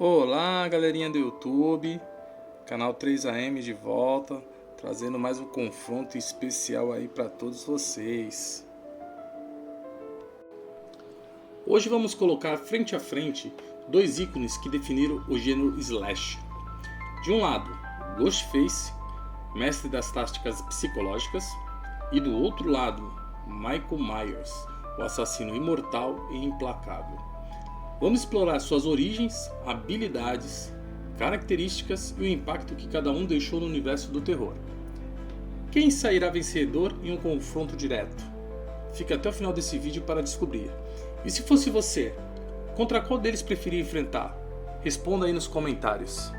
Olá, galerinha do YouTube, canal 3AM de volta, trazendo mais um confronto especial aí para todos vocês. Hoje vamos colocar frente a frente dois ícones que definiram o gênero slash. De um lado, Ghostface, mestre das táticas psicológicas, e do outro lado, Michael Myers, o assassino imortal e implacável. Vamos explorar suas origens, habilidades, características e o impacto que cada um deixou no universo do terror. Quem sairá vencedor em um confronto direto? Fique até o final desse vídeo para descobrir. E se fosse você, contra qual deles preferia enfrentar? Responda aí nos comentários.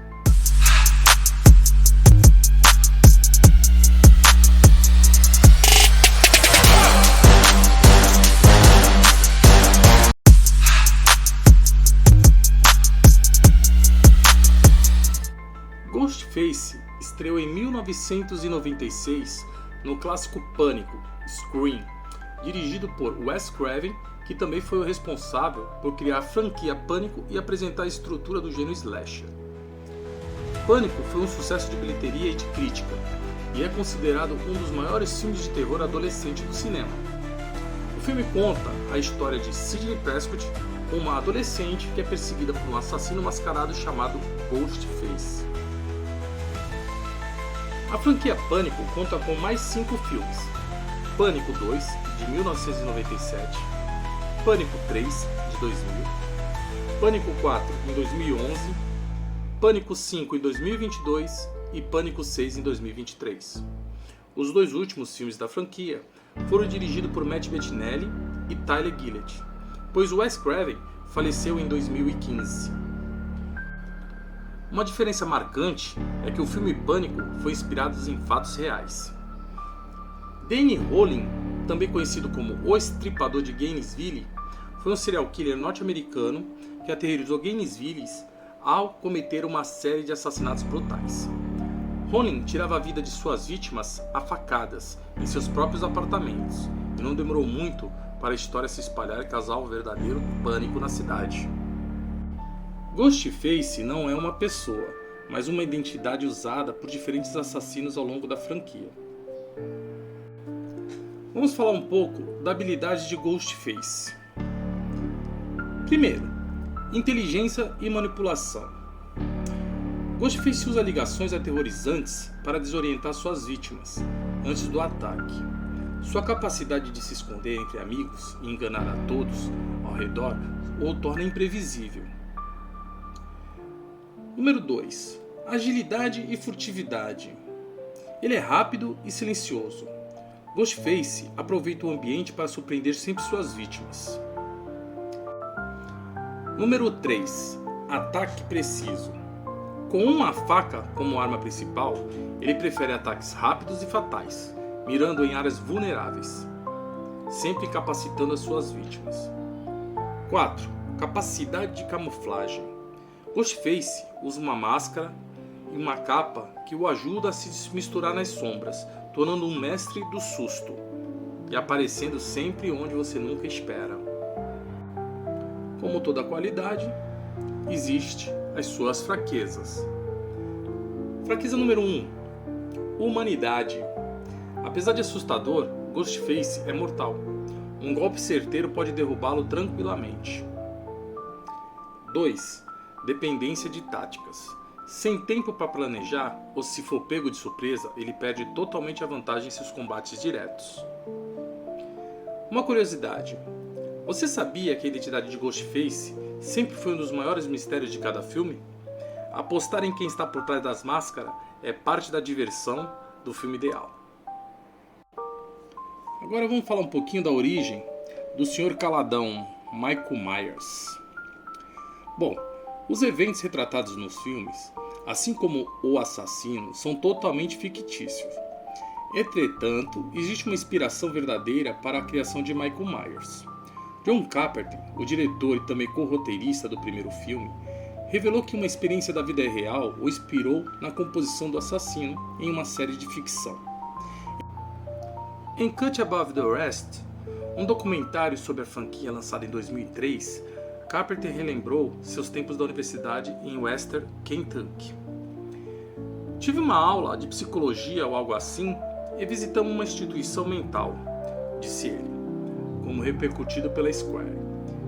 Ghostface estreou em 1996 no clássico Pânico, Scream, dirigido por Wes Craven, que também foi o responsável por criar a franquia Pânico e apresentar a estrutura do gênero slasher. Pânico foi um sucesso de bilheteria e de crítica, e é considerado um dos maiores filmes de terror adolescente do cinema. O filme conta a história de Sidney Prescott, uma adolescente que é perseguida por um assassino mascarado chamado Ghostface. A franquia Pânico conta com mais 5 filmes: Pânico 2, de 1997, Pânico 3, de 2000, Pânico 4, em 2011, Pânico 5, em 2022 e Pânico 6, em 2023. Os dois últimos filmes da franquia foram dirigidos por Matt Bettinelli e Tyler Gillett, pois Wes Craven faleceu em 2015. Uma diferença marcante é que o filme Pânico foi inspirado em fatos reais. Danny Rolling, também conhecido como o Estripador de Gainesville, foi um serial killer norte-americano que aterrorizou Gainesville ao cometer uma série de assassinatos brutais. Rolling tirava a vida de suas vítimas a facadas em seus próprios apartamentos, e não demorou muito para a história se espalhar e causar um verdadeiro pânico na cidade. Ghostface não é uma pessoa, mas uma identidade usada por diferentes assassinos ao longo da franquia. Vamos falar um pouco da habilidade de Ghostface. Primeiro, inteligência e manipulação. Ghostface usa ligações aterrorizantes para desorientar suas vítimas antes do ataque. Sua capacidade de se esconder entre amigos e enganar a todos ao redor o torna imprevisível. Número 2. Agilidade e furtividade. Ele é rápido e silencioso. Ghostface aproveita o ambiente para surpreender sempre suas vítimas. Número 3. Ataque preciso. Com uma faca como arma principal, ele prefere ataques rápidos e fatais, mirando em áreas vulneráveis, sempre capacitando as suas vítimas. 4. Capacidade de camuflagem. Ghostface usa uma máscara e uma capa que o ajuda a se misturar nas sombras, tornando um mestre do susto e aparecendo sempre onde você nunca espera. Como toda qualidade, existe as suas fraquezas. Fraqueza número 1. Humanidade. Apesar de assustador, Ghostface é mortal. Um golpe certeiro pode derrubá-lo tranquilamente. 2. Dependência de táticas. Sem tempo para planejar, ou se for pego de surpresa, ele perde totalmente a vantagem em seus combates diretos. Uma curiosidade: você sabia que a identidade de Ghostface sempre foi um dos maiores mistérios de cada filme? Apostar em quem está por trás das máscaras é parte da diversão do filme ideal. Agora vamos falar um pouquinho da origem do Sr. Caladão, Michael Myers. Bom, os eventos retratados nos filmes, assim como o assassino, são totalmente fictícios. Entretanto, existe uma inspiração verdadeira para a criação de Michael Myers. John Carpenter, o diretor e também co-roteirista do primeiro filme, revelou que uma experiência da vida real o inspirou na composição do assassino em uma série de ficção. Em Cut Above the Rest, um documentário sobre a franquia lançado em 2003, Carpenter relembrou seus tempos da universidade em Western Kentucky. Tive uma aula de psicologia ou algo assim e visitamos uma instituição mental, disse ele, como repercutido pela Square.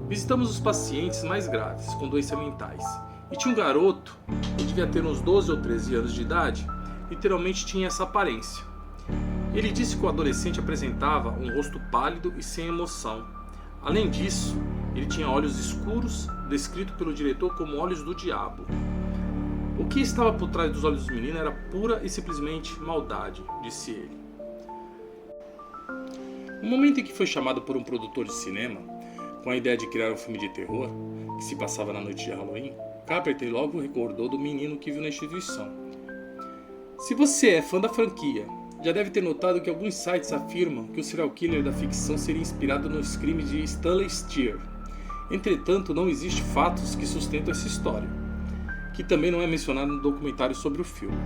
Visitamos os pacientes mais graves, com doenças mentais. E tinha um garoto, que devia ter uns 12 ou 13 anos de idade, literalmente tinha essa aparência. Ele disse que o adolescente apresentava um rosto pálido e sem emoção. Além disso, ele tinha olhos escuros, descrito pelo diretor como olhos do diabo. O que estava por trás dos olhos do menino era pura e simplesmente maldade, disse ele. No momento em que foi chamado por um produtor de cinema, com a ideia de criar um filme de terror, que se passava na noite de Halloween, Carpenter logo recordou do menino que viu na instituição. Se você é fã da franquia, já deve ter notado que alguns sites afirmam que o serial killer da ficção seria inspirado nos crimes de Stanley Steer. Entretanto, não existem fatos que sustentam essa história, que também não é mencionado no documentário sobre o filme.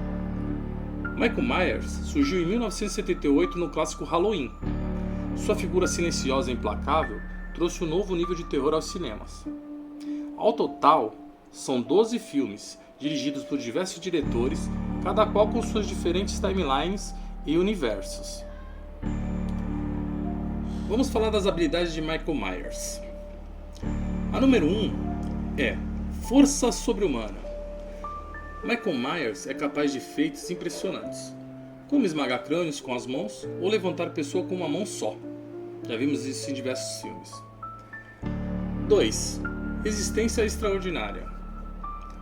Michael Myers surgiu em 1978 no clássico Halloween. Sua figura silenciosa e implacável trouxe um novo nível de terror aos cinemas. Ao total, são 12 filmes, dirigidos por diversos diretores, cada qual com suas diferentes timelines e universos. Vamos falar das habilidades de Michael Myers. A número 1 é força sobre-humana. Michael Myers é capaz de feitos impressionantes, como esmagar crânios com as mãos ou levantar pessoa com uma mão só. Já vimos isso em diversos filmes. 2. Resistência extraordinária.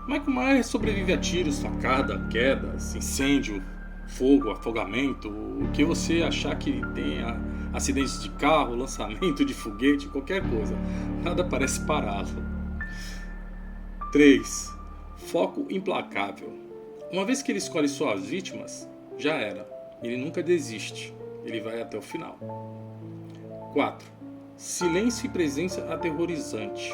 Michael Myers sobrevive a tiros, facada, quedas, incêndio, fogo, afogamento, o que você achar que tenha, acidentes de carro, lançamento de foguete, qualquer coisa. Nada parece pará-lo. 3. Foco implacável. Uma vez que ele escolhe suas vítimas, já era. Ele nunca desiste. Ele vai até o final. 4. Silêncio e presença aterrorizante.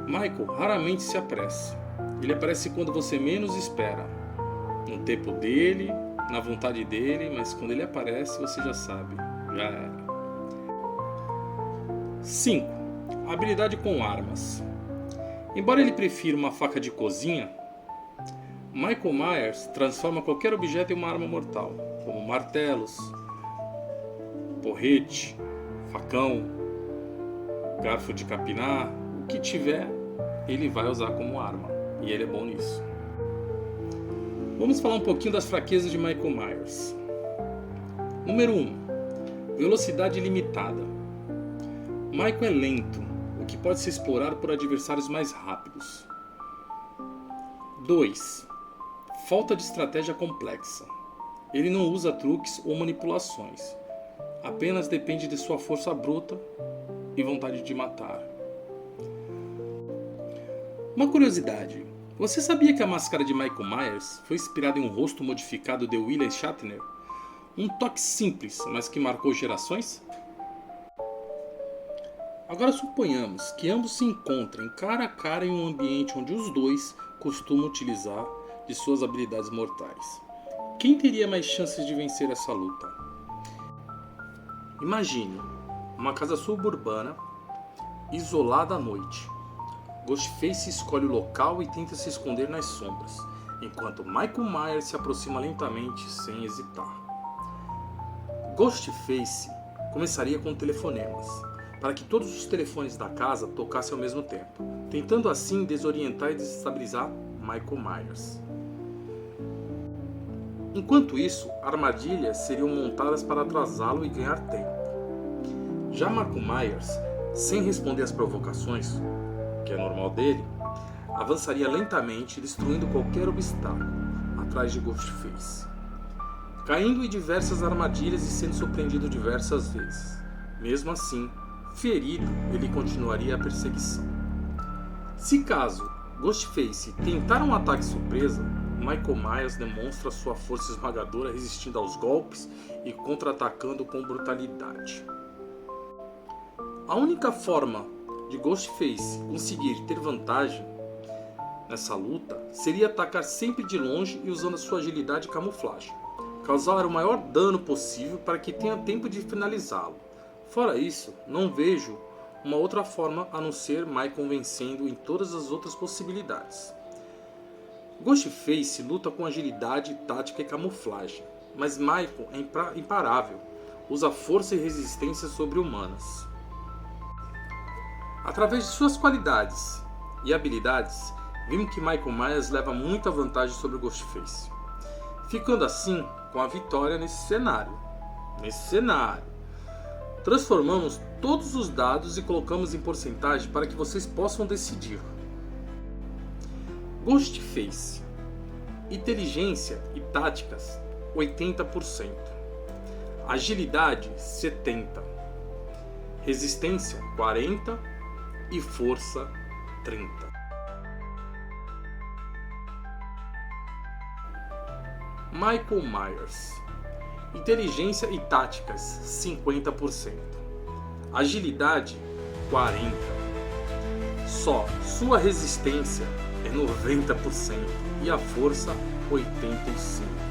Michael raramente se apressa. Ele aparece quando você menos espera. No tempo dele, na vontade dele, mas quando ele aparece você já sabe. Já era. 5. Habilidade com armas. Embora ele prefira uma faca de cozinha, Michael Myers transforma qualquer objeto em uma arma mortal, como martelos, porrete, facão, garfo de capinar, o que tiver, ele vai usar como arma, e ele é bom nisso. Vamos falar um pouquinho das fraquezas de Michael Myers. Número 1. Velocidade limitada. Michael é lento, o que pode ser explorado por adversários mais rápidos. 2. Falta de estratégia complexa. Ele não usa truques ou manipulações. Apenas depende de sua força bruta e vontade de matar. Uma curiosidade. Você sabia que a máscara de Michael Myers foi inspirada em um rosto modificado de William Shatner? Um toque simples, mas que marcou gerações? Agora suponhamos que ambos se encontrem cara a cara em um ambiente onde os dois costumam utilizar de suas habilidades mortais. Quem teria mais chances de vencer essa luta? Imagine uma casa suburbana, isolada à noite. Ghostface escolhe o local e tenta se esconder nas sombras, enquanto Michael Myers se aproxima lentamente sem hesitar. Ghostface começaria com telefonemas, para que todos os telefones da casa tocassem ao mesmo tempo, tentando assim desorientar e desestabilizar Michael Myers. Enquanto isso, armadilhas seriam montadas para atrasá-lo e ganhar tempo. Já Michael Myers, sem responder às provocações, que é normal dele, avançaria lentamente, destruindo qualquer obstáculo atrás de Ghostface, caindo em diversas armadilhas e sendo surpreendido diversas vezes. Mesmo assim, ferido, ele continuaria a perseguição. Se caso Ghostface tentar um ataque surpresa, Michael Myers demonstra sua força esmagadora resistindo aos golpes e contra-atacando com brutalidade. A única forma de Ghostface conseguir ter vantagem nessa luta seria atacar sempre de longe e usando a sua agilidade e camuflagem, causar o maior dano possível para que tenha tempo de finalizá-lo. Fora isso, não vejo uma outra forma a não ser Michael vencendo em todas as outras possibilidades. Ghostface luta com agilidade, tática e camuflagem, mas Michael é imparável, usa força e resistência sobre-humanas. Através de suas qualidades e habilidades, vimos que Michael Myers leva muita vantagem sobre o Ghostface, ficando assim com a vitória nesse cenário. Transformamos todos os dados e colocamos em porcentagem para que vocês possam decidir. Ghostface: inteligência e táticas 80%, agilidade 70%, resistência 40% e força 30%. Michael Myers: inteligência e táticas 50%, agilidade 40%, só sua resistência é 90% e a força 85%.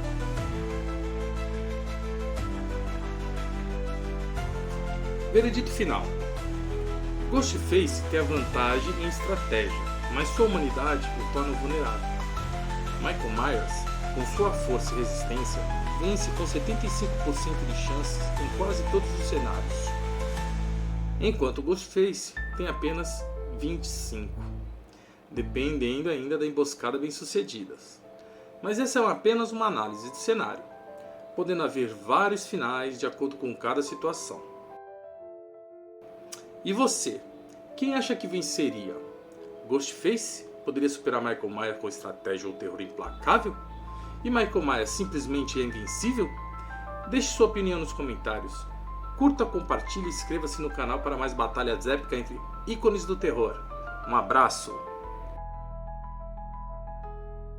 Veredito final: Ghostface tem a vantagem em estratégia, mas sua humanidade o torna vulnerável. Michael Myers, com sua força e resistência, vence com 75% de chances em quase todos os cenários, enquanto Ghostface tem apenas 25%, dependendo ainda da emboscada bem sucedida. Mas essa é apenas uma análise de cenário, podendo haver vários finais de acordo com cada situação. E você? Quem acha que venceria? Ghostface poderia superar Michael Myers com estratégia ou terror implacável? E Michael Myers simplesmente é invencível? Deixe sua opinião nos comentários. Curta, compartilhe e inscreva-se no canal para mais batalhas épicas entre ícones do terror. Um abraço!